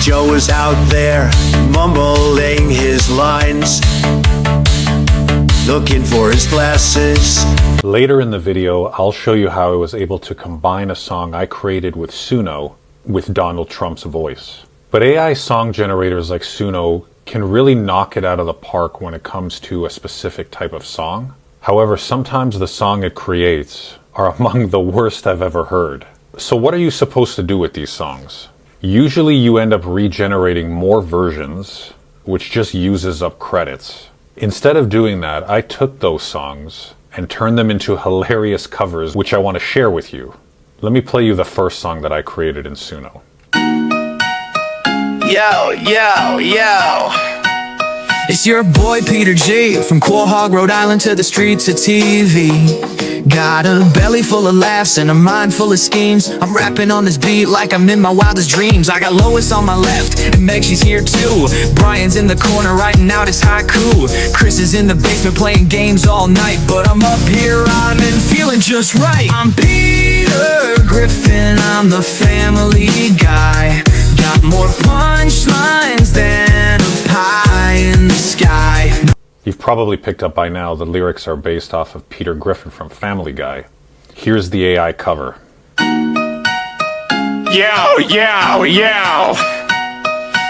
Joe is out there mumbling his lines, looking for his glasses. Later in the video, I'll show you how I was able to combine a song I created with Suno with Donald Trump's voice. But AI song generators like Suno can really knock it out of the park when it comes to a specific type of song. However, sometimes the song it creates are among the worst I've ever heard. So what are you supposed to do with these songs? Usually you end up regenerating more versions, which just uses up credits. Instead of doing that, I took those songs and turned them into hilarious covers, which I want to share with you. Let me play you the first song that I created in Suno. Yo, yo, yo. It's your boy Peter G from Quahog, Rhode Island to the streets of TV. Got a belly full of laughs and a mind full of schemes. I'm rapping on this beat like I'm in my wildest dreams. I got Lois on my left and Meg, she's here too. Brian's in the corner writing out his haiku. Chris is in the basement playing games all night, but I'm up here rhyming, feeling just right. I'm Peter Griffin, I'm the family guy. Got more punchlines than a pie in the sky. You've probably picked up by now the lyrics are based off of Peter Griffin from Family Guy. Here's the AI cover. Yo, yo, yo.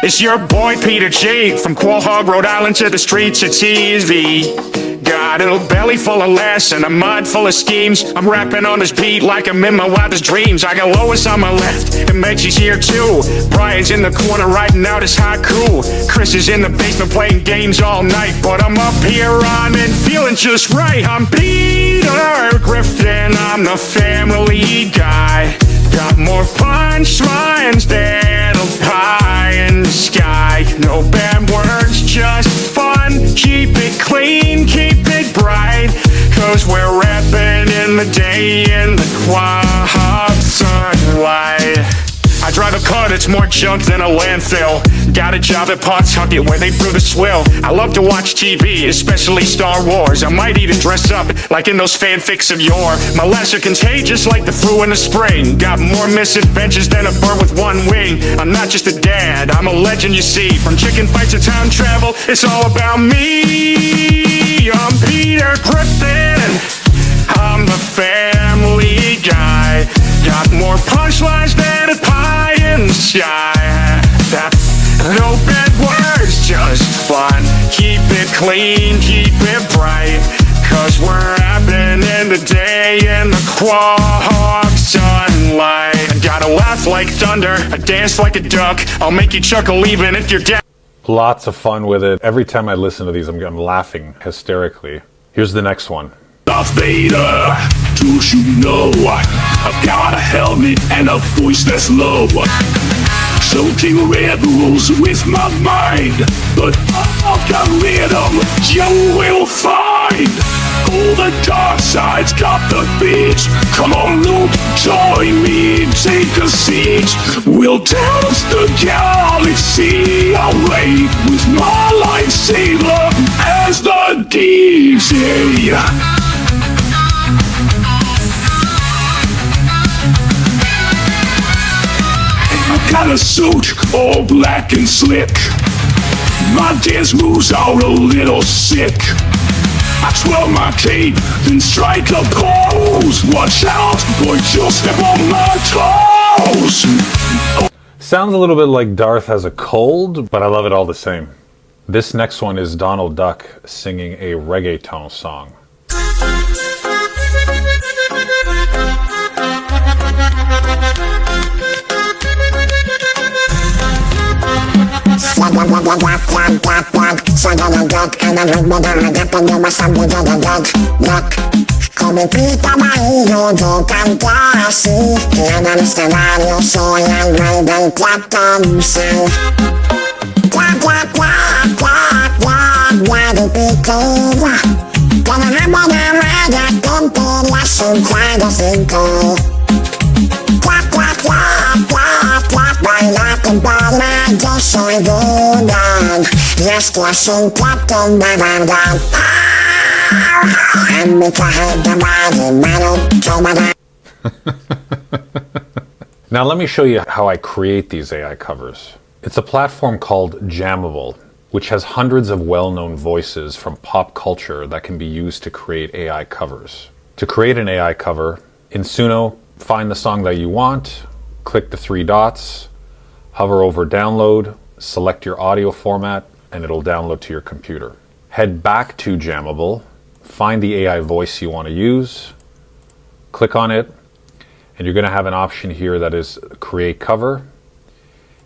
It's your boy Peter G from Quahog, Rhode Island to the streets of TV. Got a belly full of laughs and a mind full of schemes. I'm rapping on this beat like I'm in my wildest dreams. I got Lois on my left and Meg, she's here too. Brian's in the corner writing out his haiku. Chris is in the basement playing games all night, but I'm up here rhyming, feeling just right. I'm Peter Griffin, I'm the family guy. Got more punchlines than a pie in the sky. No bad words, just fun. Keep it clean, keep it bright, 'cause we're rapping in the day in the quiet sunlight. I drive a car that's more junk than a landfill. Got a job at Pawtucket where they brew the swill. I love to watch TV, especially Star Wars. I might even dress up like in those fanfics of yore. My laughs are contagious like the flu in the spring. Got more misadventures than a bird with one wing. I'm not just a dad, I'm a legend, you see. From chicken fights to time travel, it's all about me. I'm Peter Griffin, I'm the family guy. Got more punchlines than a pie in the sky. No bad words, just fun. Keep it clean, keep it bright, 'cause we're rapping in the day in the Quahog sunlight. I gotta laugh like thunder, I dance like a duck. I'll make you chuckle even if you're dead. Lots of fun with it. Every time I listen to these, I'm laughing hysterically. Here's the next one. Darth Vader, to Suno. I've got a helmet and a voice that's low. Soaking rebels with my mind, but I've got rhythm you will find. All the dark side's got the beat. Come on, Luke, join me, take a seat. We'll dance the galaxy away with my lightsaber as the DJ. Got a suit all black and slick. My dance moves are a little sick. I twirl my cape, then strike a pose. Watch out, boy, you'll step on my toes. Sounds a little bit like Darth has a cold, but I love it all the same. This next one is Donald Duck singing a reggaeton song. Come pita ma io giocan classi. Chiama lo scenario, soy al re del piatto, sai. Qua qua qua qua qua qua di piccola. Con una buona raga con te la sonquaga sinco. Qua qua qua qua qua baila con palla, yo soy Gundan. Riesco a sonquato una verdad. Now let me show you how I create these AI covers. It's a platform called Jammable, which has hundreds of well-known voices from pop culture that can be used to create AI covers. To create an AI cover, in Suno, find the song that you want, click the three dots, hover over download, select your audio format, and it'll download to your computer. Head back to Jammable, find the AI voice you want to use, click on it, and you're going to have an option here that is Create Cover.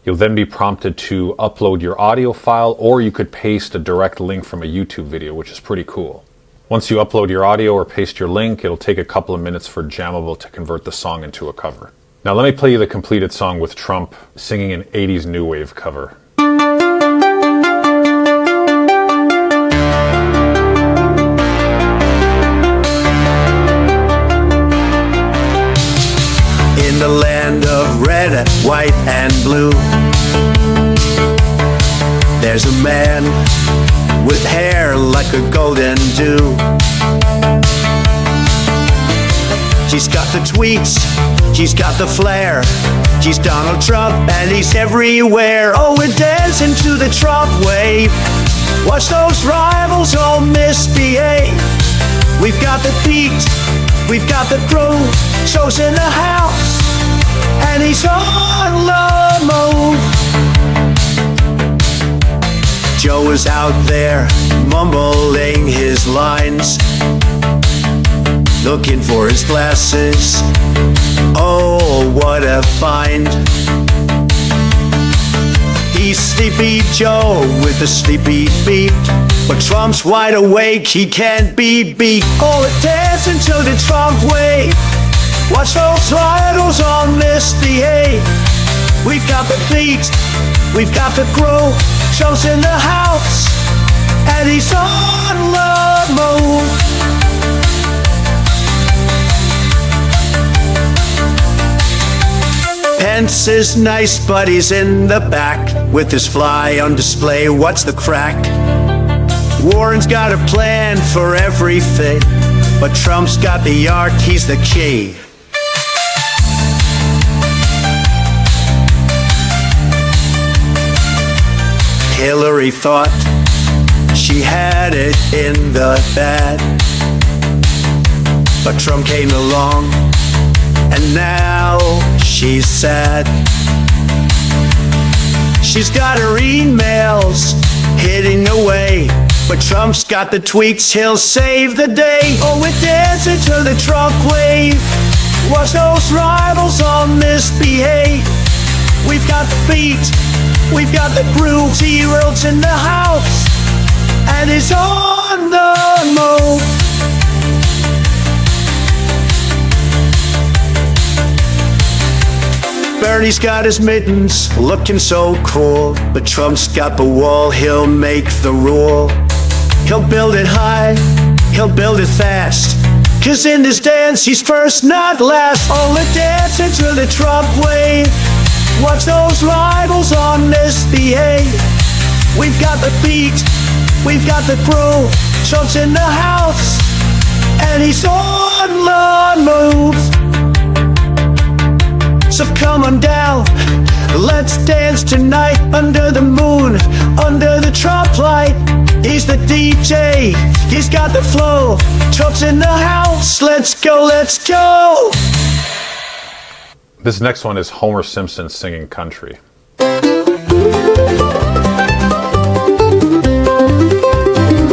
You'll then be prompted to upload your audio file, or you could paste a direct link from a YouTube video, which is pretty cool. Once you upload your audio or paste your link, it'll take a couple of minutes for Jammable to convert the song into a cover. Now let me play you the completed song with Trump singing an 80s new wave cover. In the land of red, white, and blue, there's a man with hair like a golden dew. She's got the tweets, she's got the flair. She's Donald Trump and he's everywhere. Oh, we're dancing to the Trump wave. Watch those rivals all misbehave. We've got the beat, we've got the groove. Show's in the house and he's on the move. Joe is out there mumbling his lines, looking for his glasses. Oh, what a find. He's Sleepy Joe with a sleepy beat, but Trump's wide awake, he can't be beat. Oh, we're dancing to the Trump wave. Watch those rivals all misbehave. We've got the beat, we've got the groove. Show's in the house and he's on the move. Pence is nice, but he's in the back with his fly on display. What's the crack? Warren's got a plan for everything, but Trump's got the art, he's the key. Hillary thought she had it in the bag, but Trump came along and now she's sad. She's got her emails hidden away, but Trump's got the tweets, he'll save the day. Oh, we're dancing to the Trump wave. Watch those rivals all misbehave. We've got the beat, we've got the groove. Zero's in the house and he's on the move. Bernie's got his mittens, looking so cool, but Trump's got the wall, he'll make the rule. He'll build it high, he'll build it fast, 'cause in this dance he's first, not last. Oh, we're dancing to the Trump wave. Watch those rivals all misbehave. We've got the beat, we've got the groove. Trump's in the house and he's on the move. So come on down, let's dance tonight under the moon, under the Trump light. He's the DJ, he's got the flow. Trump's in the house, let's go, let's go. This next one is Homer Simpson singing country.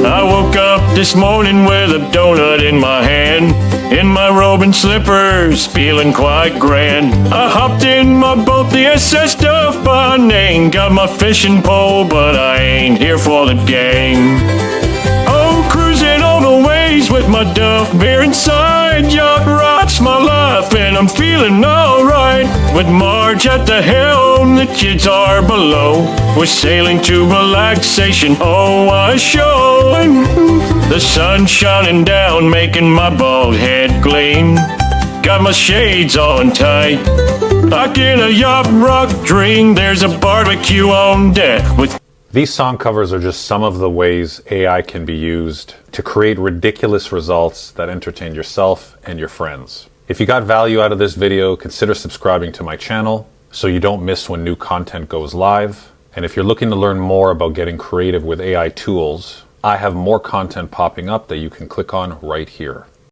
I woke up this morning with a donut in my hand, in my robe and slippers, feeling quite grand. I hopped in my boat, the SS Duff by name. Got my fishing pole, but I ain't here for the game. Oh, cruising all the ways with my Duff beer inside. Yacht rock's my life and I'm feeling alright. With Marge at the helm, the kids are below. We're sailing to relaxation, oh, I show. The sun shining down, making my bald head gleam. Got my shades on tight, like in a yacht rock dream. There's a barbecue on deck with... These song covers are just some of the ways AI can be used to create ridiculous results that entertain yourself and your friends. If you got value out of this video, consider subscribing to my channel so you don't miss when new content goes live. And if you're looking to learn more about getting creative with AI tools, I have more content popping up that you can click on right here.